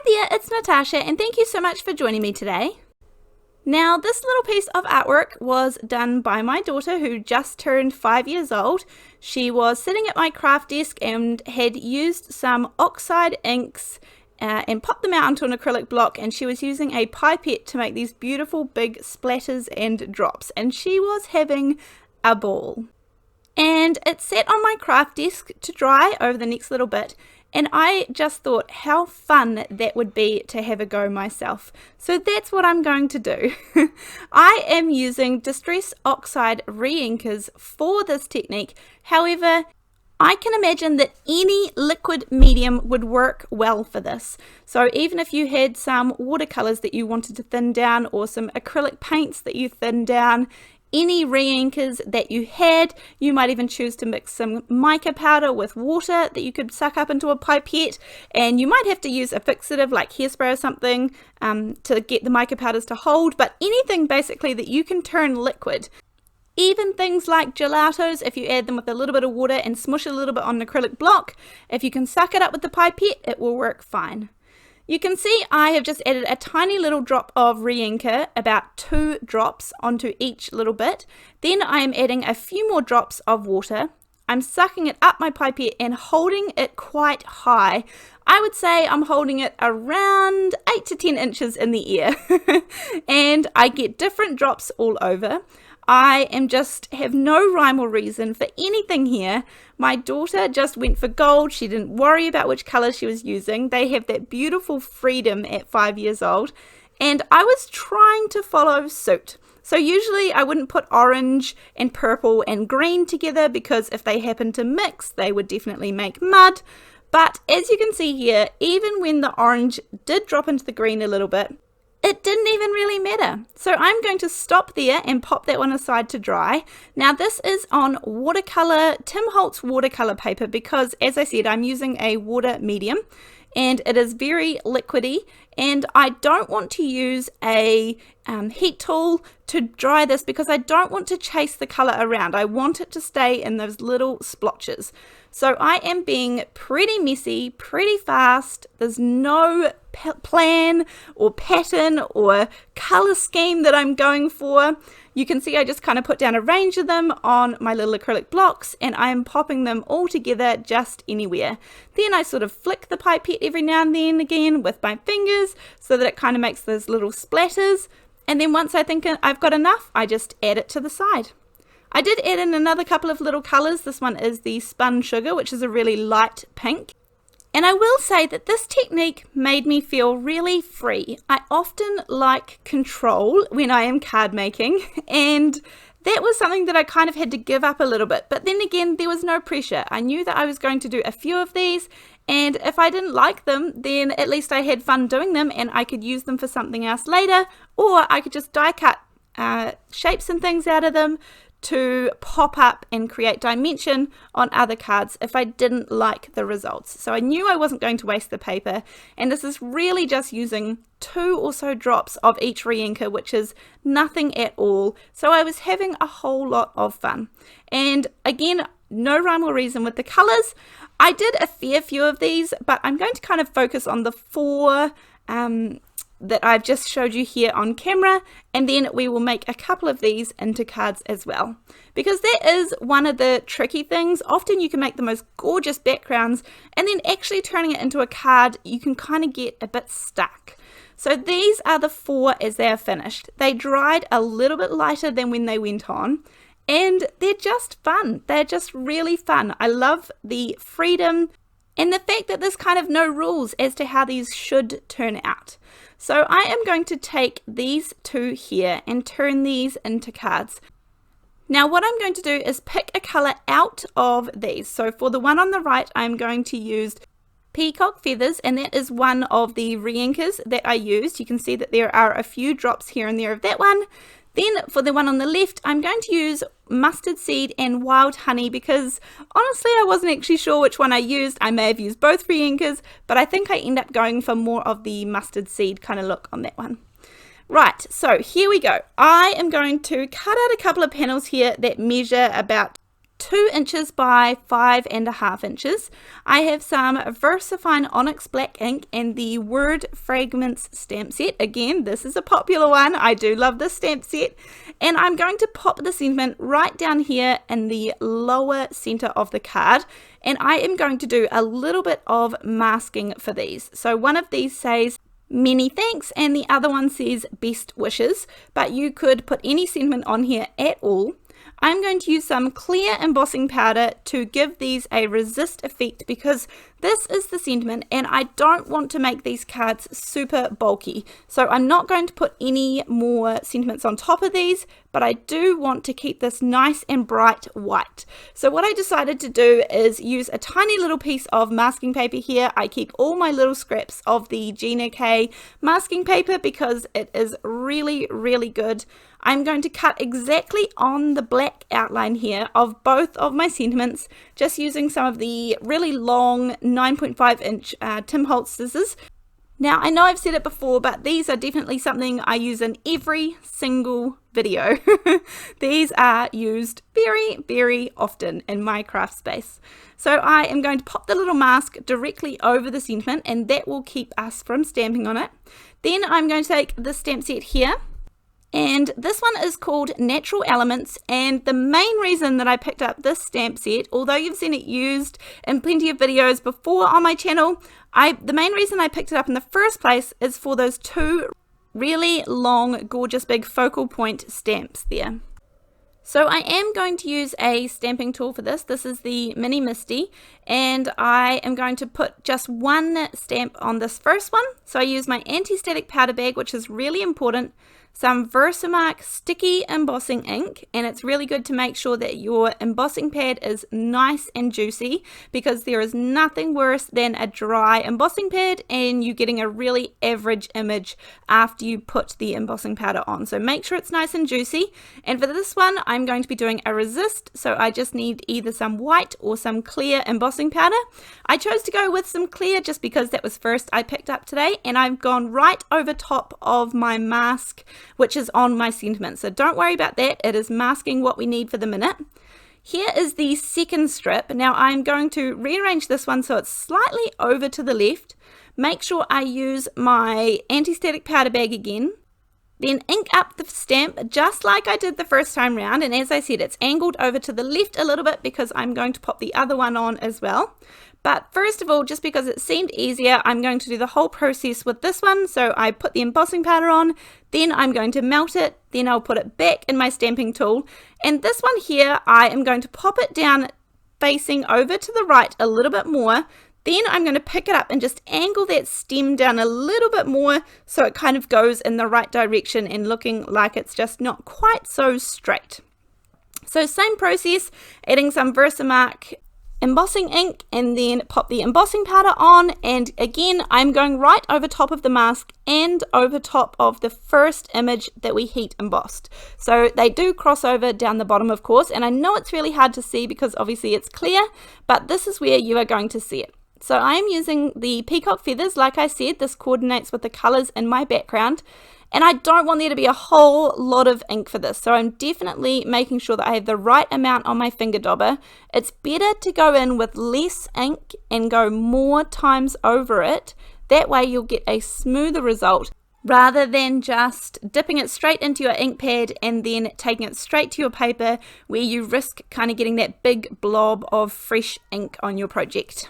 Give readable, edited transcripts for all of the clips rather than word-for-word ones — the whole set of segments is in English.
there, it's Natasha and thank you so much for joining me today. Now this little piece of artwork was done by my daughter who just turned 5 years old. She was sitting at my craft desk and had used some Oxide inks and popped them out onto an acrylic block, and she was using a pipette to make these beautiful big splatters and drops, and she was having a ball. And it sat on my craft desk to dry over the next little bit, and I just thought how fun that would be to have a go myself. So that's what I'm going to do. I am using Distress Oxide Reinkers for this technique. However, I can imagine that any liquid medium would work well for this. So even if you had some watercolors that you wanted to thin down, or some acrylic paints that you thin down, any reinkers that you had, you might even choose to mix some mica powder with water that you could suck up into a pipette, and you might have to use a fixative like hairspray or something to get the mica powders to hold, but anything basically that you can turn liquid. Even things like gelatos, if you add them with a little bit of water and smush a little bit on an acrylic block, if you can suck it up with the pipette, it will work fine. You can see I have just added a tiny little drop of reinker, about 2 drops onto each little bit. Then I am adding a few more drops of water. I'm sucking it up my pipette and holding it quite high. I would say I'm holding it around 8 to 10 inches in the air. And I get different drops all over. I have no rhyme or reason for anything here. My daughter just went for gold. She didn't worry about which color she was using. They have that beautiful freedom at 5 years old. And I was trying to follow suit. So usually I wouldn't put orange and purple and green together, because if they happen to mix, they would definitely make mud. But as you can see here, even when the orange did drop into the green a little bit, it didn't even really matter. So I'm going to stop there and pop that one aside to dry. Now this is on watercolor, Tim Holtz watercolor paper, because as I said, I'm using a water medium and it is very liquidy, and I don't want to use a heat tool to dry this because I don't want to chase the color around. I want it to stay in those little splotches. So I am being pretty messy, pretty fast. There's no plan or pattern or color scheme that I'm going for. You can see I just kind of put down a range of them on my little acrylic blocks, and I am popping them all together just anywhere. Then I sort of flick the pipette every now and then again with my fingers so that it kind of makes those little splatters. And then once I think I've got enough, I just add it to the side. I did add in another couple of little colors. This one is the Spun Sugar, which is a really light pink. And I will say that this technique made me feel really free. I often like control when I am card making, and that was something that I kind of had to give up a little bit. But then again, there was no pressure. I knew that I was going to do a few of these, and if I didn't like them, then at least I had fun doing them and I could use them for something else later, or I could just die cut shapes and things out of them to pop up and create dimension on other cards if I didn't like the results. So I knew I wasn't going to waste the paper, and this is really just using 2 or so drops of each reinker, which is nothing at all. So I was having a whole lot of fun. And again, no rhyme or reason with the colors. I did a fair few of these, but I'm going to kind of focus on the 4 that I've just showed you here on camera, and then we will make a couple of these into cards as well, because that is one of the tricky things. Often you can make the most gorgeous backgrounds, and then actually turning it into a card you can kind of get a bit stuck. So these are the 4 as they are finished. They dried a little bit lighter than when they went on, and they're just fun. They're just really fun. I love the freedom and the fact that there's kind of no rules as to how these should turn out. So I am going to take these 2 here and turn these into cards. Now what I'm going to do is pick a color out of these. So for the one on the right, I'm going to use Peacock Feathers, and that is one of the reinkers that I used. You can see that there are a few drops here and there of that one. Then for the one on the left, I'm going to use Mustard Seed and Wild Honey, because honestly I wasn't actually sure which one I used. I may have used both reinkers, but I think I end up going for more of the Mustard Seed kind of look on that one. Right, so here we go. I am going to cut out a couple of panels here that measure about 2 inches by 5.5 inches. I have some VersaFine Onyx Black ink and the Word Fragments stamp set. Again, this is a popular one. I do love this stamp set. And I'm going to pop the sentiment right down here in the lower center of the card. And I am going to do a little bit of masking for these. So one of these says, "Many thanks," and the other one says, "Best wishes," but you could put any sentiment on here at all. I'm going to use some clear embossing powder to give these a resist effect because this is the sentiment and I don't want to make these cards super bulky. So I'm not going to put any more sentiments on top of these, but I do want to keep this nice and bright white. So what I decided to do is use a tiny little piece of masking paper here. I keep all my little scraps of the Gina K masking paper because it is really, really good. I'm going to cut exactly on the black outline here of both of my sentiments, just using some of the really long 9.5 inch Tim Holtz scissors. Now, I know I've said it before, but these are definitely something I use in every single video. These are used very, very often in my craft space. So I am going to pop the little mask directly over the sentiment, and that will keep us from stamping on it. Then I'm going to take this stamp set here. And this one is called Natural Elements, and the main reason that I picked up this stamp set, although you've seen it used in plenty of videos before on my channel, the main reason I picked it up in the first place is for those 2 really long, gorgeous big focal point stamps there. So I am going to use a stamping tool for this. This is the Mini Misty, and I am going to put just one stamp on this first one. So I use my anti-static powder bag, which is really important, some Versamark sticky embossing ink, and it's really good to make sure that your embossing pad is nice and juicy because there is nothing worse than a dry embossing pad and you getting a really average image after you put the embossing powder on. So make sure it's nice and juicy. And for this one, I'm going to be doing a resist, so I just need either some white or some clear embossing powder. I chose to go with some clear just because that was first I picked up today, and I've gone right over top of my mask, which is on my sentiment. So don't worry about that. It is masking what we need for the minute. Here is the second strip. Now I'm going to rearrange this one so it's slightly over to the left. Make sure I use my anti-static powder bag again. Then ink up the stamp just like I did the first time round, and as I said, it's angled over to the left a little bit because I'm going to pop the other one on as well. But first of all, just because it seemed easier, I'm going to do the whole process with this one. So I put the embossing powder on, then I'm going to melt it, then I'll put it back in my stamping tool. And this one here, I am going to pop it down facing over to the right a little bit more. Then I'm going to pick it up and just angle that stem down a little bit more so it kind of goes in the right direction and looking like it's just not quite so straight. So same process, adding some Versamark embossing ink and then pop the embossing powder on, and again I'm going right over top of the mask and over top of the first image that we heat embossed. So they do cross over down the bottom, of course, and I know it's really hard to see because obviously it's clear, but this is where you are going to see it. So I am using the Peacock feathers. Like I said, this coordinates with the colors in my background, and I don't want there to be a whole lot of ink for this, so I'm definitely making sure that I have the right amount on my finger dauber. It's better to go in with less ink and go more times over it. That way you'll get a smoother result rather than just dipping it straight into your ink pad and then taking it straight to your paper where you risk kind of getting that big blob of fresh ink on your project.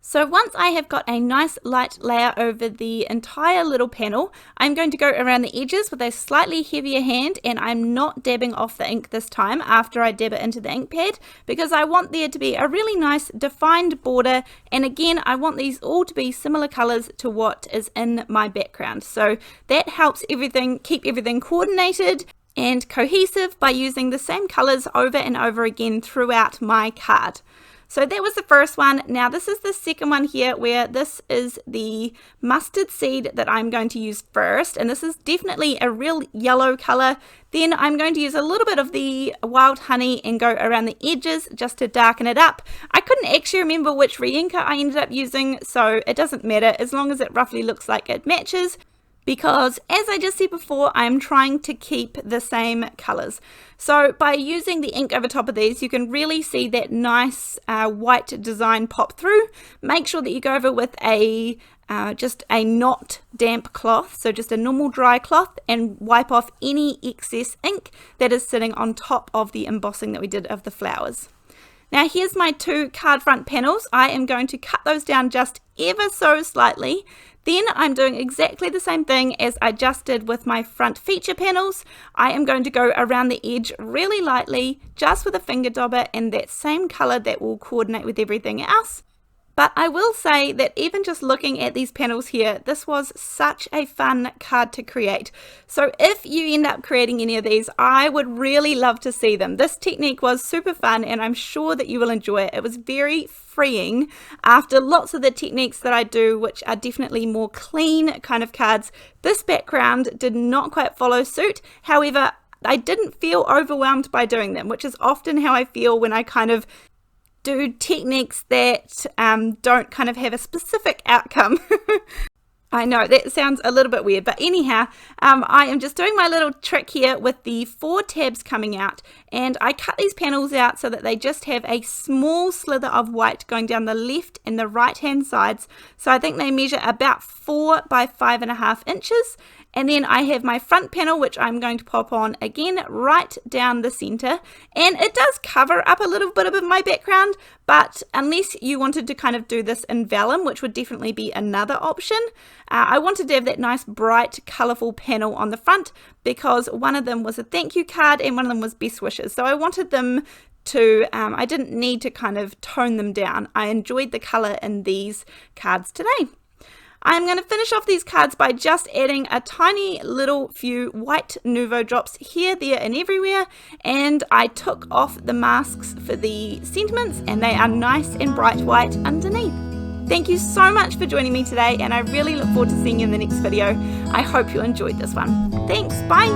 So once I have got a nice light layer over the entire little panel, I'm going to go around the edges with a slightly heavier hand, and I'm not dabbing off the ink this time after I dab it into the ink pad because I want there to be a really nice defined border, and again I want these all to be similar colors to what is in my background. So that helps everything, keep everything coordinated and cohesive by using the same colors over and over again throughout my card. So that was the first one. Now this is the second one here, where this is the mustard seed that I'm going to use first, and this is definitely a real yellow color. Then I'm going to use a little bit of the wild honey and go around the edges just to darken it up. I couldn't actually remember which Reinkers I ended up using, so it doesn't matter as long as it roughly looks like it matches. because as I just said before, I'm trying to keep the same colors. So by using the ink over top of these, you can really see that nice white design pop through. Make sure that you go over with a just a not damp cloth, so just a normal dry cloth, and wipe off any excess ink that is sitting on top of the embossing that we did of the flowers. Now here's my 2 card front panels. I am going to cut those down just ever so slightly. Then I'm doing exactly the same thing as I just did with my front feature panels. I am going to go around the edge really lightly, just with a finger dauber in that same color that will coordinate with everything else. But I will say that even just looking at these panels here, this was such a fun card to create. So if you end up creating any of these, I would really love to see them. This technique was super fun and I'm sure that you will enjoy it. It was very freeing after lots of the techniques that I do, which are definitely more clean kind of cards. This background did not quite follow suit. However, I didn't feel overwhelmed by doing them, which is often how I feel when I kind of do techniques that don't kind of have a specific outcome. I know that sounds a little bit weird, but anyhow, I am just doing my little trick here with the 4 tabs coming out, and I cut these panels out so that they just have a small slither of white going down the left and the right hand sides. So I think they measure about 4 by 5.5 inches. And then I have my front panel, which I'm going to pop on again right down the center. And it does cover up a little bit of my background, but unless you wanted to kind of do this in vellum, which would definitely be another option, I wanted to have that nice bright colorful panel on the front because one of them was a thank you card and one of them was best wishes. So I wanted them to, I didn't need to kind of tone them down. I enjoyed the color in these cards today. I'm going to finish off these cards by just adding a tiny little few white Nouveau drops here, there and everywhere, and I took off the masks for the sentiments and they are nice and bright white underneath. Thank you so much for joining me today and I really look forward to seeing you in the next video. I hope you enjoyed this one. Thanks, bye!